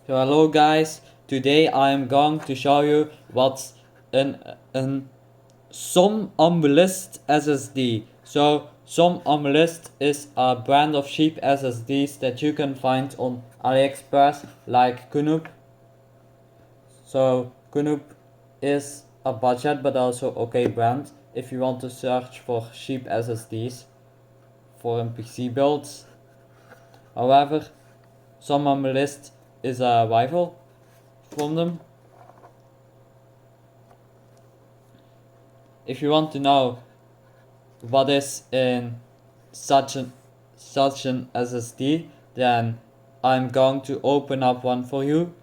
So hello guys, today I am going to show you what's an Somnabulist SSD. So Somnabulist is a brand of cheap SSDs that you can find on AliExpress like Kunup. So Kunup is a budget but also okay brand if you want to search for cheap SSDs for PC builds. However, Somnabulist is a rival from them. If you want to know what is in such an SSD, then I'm going to open up one for you.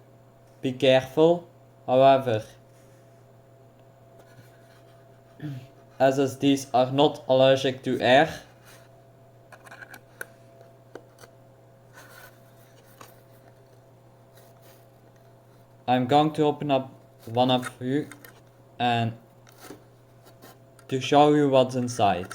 Be careful. However, SSDs are not allergic to air. I'm going to open up one up for you and to show you what's inside.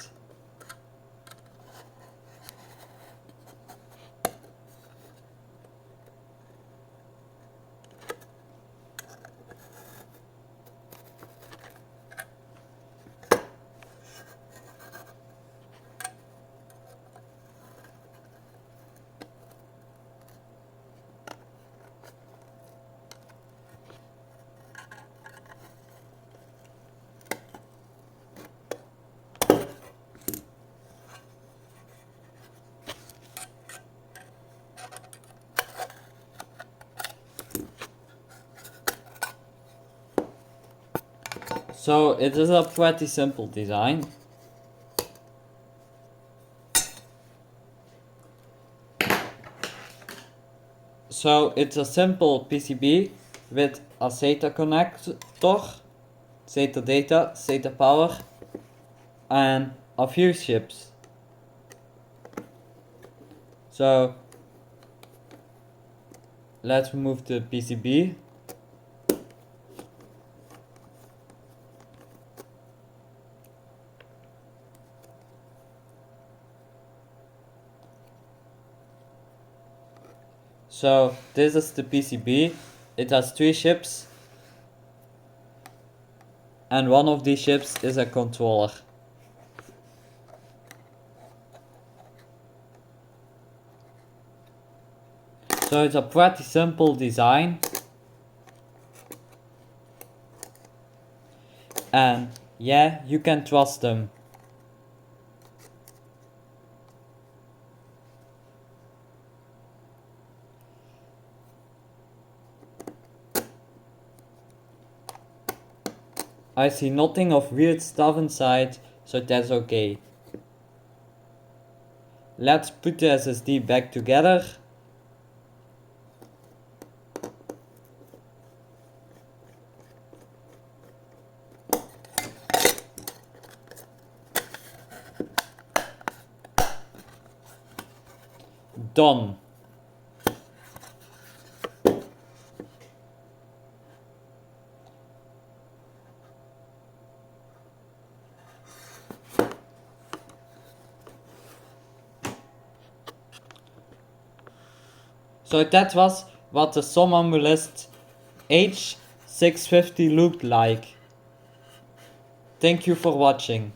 So it is a pretty simple design. So it's a simple PCB with a SATA connector, SATA data, SATA power, and a few chips. So let's remove the PCB. So this is the PCB. It has 3 chips, and one of these chips is a controller. So it's a pretty simple design, and yeah, you can trust them. I see nothing of weird stuff inside, so that's okay. Let's put the SSD back together. Done. So that was what the Somnabulist H650 looked like. Thank you for watching.